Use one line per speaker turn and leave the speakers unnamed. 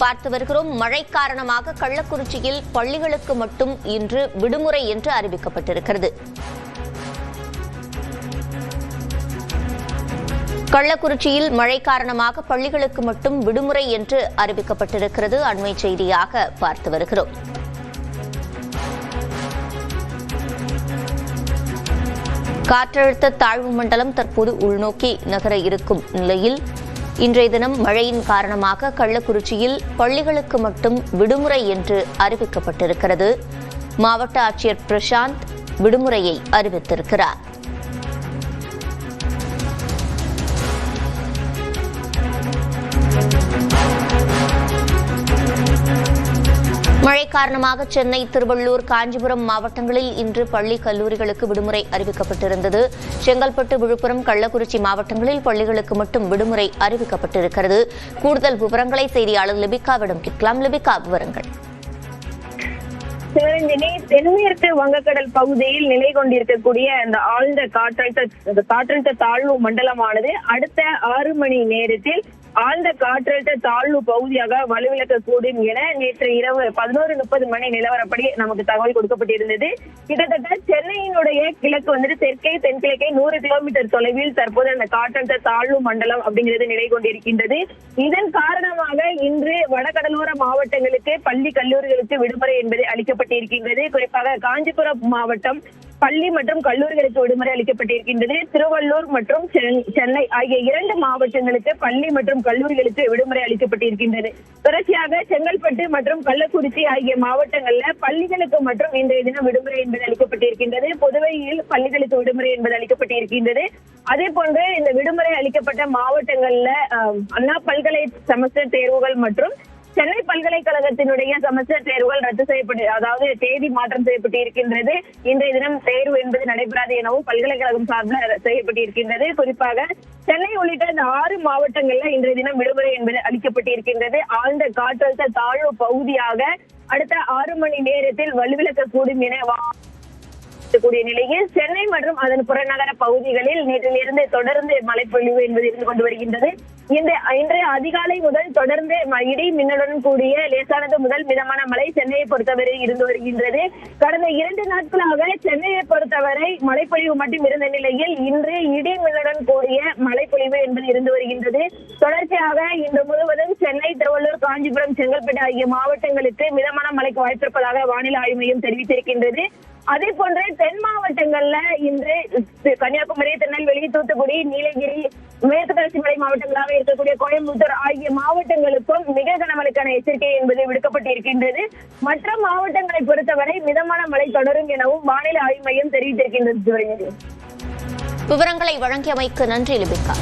பார்த்து வருகிறோம். மழை காரணமாக கள்ளக்குறிச்சியில் பள்ளிகளுக்கு மட்டும் இன்று விடுமுறை என்று அறிவிக்கப்பட்டிருக்கிறது. கள்ளக்குறிச்சியில் மழை காரணமாக பள்ளிகளுக்கு மட்டும் விடுமுறை என்று அறிவிக்கப்பட்டிருக்கிறது. அண்மை செய்தியாக பார்த்து வருகிறோம். காற்றழுத்த தாழ்வு மண்டலம் தற்போது உள்நோக்கி நகர இருக்கும் நிலையில் இன்றைய தினம் மழையின் காரணமாக கள்ளக்குறிச்சியில் பள்ளிகளுக்கு மட்டும் விடுமுறை என்று அறிவிக்கப்பட்டிருக்கிறது. மாவட்ட ஆட்சியர் பிரசாந்த் விடுமுறையை அறிவித்திருக்கிறார். மழை காரணமாக சென்னை, திருவள்ளூர், காஞ்சிபுரம் மாவட்டங்களில் இன்று பள்ளி கல்லூரிகளுக்கு விடுமுறை அறிவிக்கப்பட்டிருந்தது. செங்கல்பட்டு, விழுப்புரம், கள்ளக்குறிச்சி மாவட்டங்களில் பள்ளிகளுக்கு மட்டும் விடுமுறை அறிவிக்கப்பட்டிருக்கிறது. கூடுதல் விவரங்களை செய்தியாளர் லிபிகாவிடம் கேட்கலாம். லிபிகா, விவரங்கள்.
சிவரஞ்சனி, தென்மேற்கு வங்கக்கடல் பகுதியில் நிலை கொண்டிருக்கக்கூடிய அந்த ஆழ்ந்த காற்றழுத்த தாழ்வு மண்டலமானது அடுத்த 6 மணி நேரத்தில் ஆழ்ந்த காற்றழுத்த தாழ்வு பகுதியாக வலுவிழக்கக்கூடும் என நேற்று இரவு 11:30 மணி நிலவரப்படி நமக்கு தகவல் கொடுக்கப்பட்டிருந்தது. கிட்டத்தட்ட சென்னையினுடைய கிழக்கு தெற்கே தென்கிழக்கே 100 கிலோமீட்டர் தொலைவில் தற்போது அந்த காற்றழுத்த தாழ்வு மண்டலம் அப்படிங்கிறது நிலை கொண்டிருக்கின்றது. இதன் காரணமாக இன்று வடகடலோர மாவட்டங்களுக்கு பள்ளி கல்லூரிகளுக்கு விடுமுறை என்பது அளிக்கப்பட்டிருக்கின்றது. குறிப்பாக காஞ்சிபுரம் மாவட்டம் பள்ளி மற்றும் கல்லூரிகளுக்கு விடுமுறை அளிக்கப்பட்டிருக்கின்றது. திருவள்ளூர் மற்றும் சென்னை ஆகிய 2 மாவட்டங்களுக்கு பள்ளி மற்றும் கல்லூரிகளுக்கு விடுமுறை அளிக்கப்பட்டிருக்கின்றது. தொடர்ச்சியாக செங்கல்பட்டு மற்றும் கள்ளக்குறிச்சி ஆகிய மாவட்டங்கள்ல பள்ளிகளுக்கு மற்றும் இன்றைய தினம் விடுமுறை என்பது அளிக்கப்பட்டிருக்கின்றது. புதுவையில் பள்ளிகளுக்கு விடுமுறை என்பது அளிக்கப்பட்டிருக்கின்றது. அதே போன்று இந்த விடுமுறை அளிக்கப்பட்ட மாவட்டங்கள்ல அண்ணா பல்கலை செமஸ்டர் தேர்வுகள் மற்றும் சென்னை பல்கலைக்கழகத்தினுடைய செமஸ்டர் தேர்வுகள் ரத்து செய்யப்பட்டு, அதாவது தேதி மாற்றம் செய்யப்பட்டிருக்கின்றது. இன்றைய தினம் தேர்வு என்பது நடைபெறாது எனவும் பல்கலைக்கழகம் சார்பில் செய்யப்பட்டிருக்கின்றது. குறிப்பாக சென்னை உள்ளிட்ட இந்த 6 மாவட்டங்கள்ல இன்றைய தினம் விடுமுறை என்பது அளிக்கப்பட்டிருக்கின்றது. ஆழ்ந்த காற்றழுத்த தாழ்வு பகுதியாக அடுத்த 6 மணி நேரத்தில் வலுவிழக்கக்கூடும் என கூடிய நிலையில் சென்னை மற்றும் அதன் புறநகர பகுதிகளில் நேற்றிலிருந்து தொடர்ந்து மழைப்பொழிவு என்பது இருந்து கொண்டு வருகின்றது. இன்றைய அதிகாலை முதல் தொடர்ந்து இடி மின்னலுடன் கூடிய லேசானது முதல் மிதமான மழை சென்னையை பொறுத்தவரை இருந்து வருகின்றது. கடந்த 2 நாட்களாக சென்னையை பொறுத்தவரை மழைப்பொழிவு மட்டும் இருந்த நிலையில் இன்று இடி மின்னலுடன் கூடிய மழைப்பொழிவு என்பது இருந்து வருகின்றது. தொடர்ச்சியாக இன்று முழுவதும் சென்னை, திருவள்ளூர், காஞ்சிபுரம், செங்கல்பட்டு ஆகிய மாவட்டங்களுக்கு மிதமான மழைக்கு வாய்ப்பிருப்பதாக வானிலை ஆய்வு மையம் தெரிவித்திருக்கின்றது. அதே போன்று தென் மாவட்டங்கள்ல இன்று கன்னியாகுமரி, திருநெல்வேலி, தூத்துக்குடி, நீலகிரி, மேற்கு தொடர்ச்சி மலை மாவட்டங்களாக இருக்கக்கூடிய கோயம்புத்தூர் ஆகிய மாவட்டங்களுக்கும் மிக கனமழைக்கான எச்சரிக்கை என்பது விடுக்கப்பட்டிருக்கின்றது. மற்ற மாவட்டங்களை பொறுத்தவரை மிதமான மழை தொடரும் எனவும் வானிலை ஆய்வு மையம் தெரிவித்திருக்கின்றது.
விவரங்களை வழங்கியமைக்கு நன்றி லிபிகா.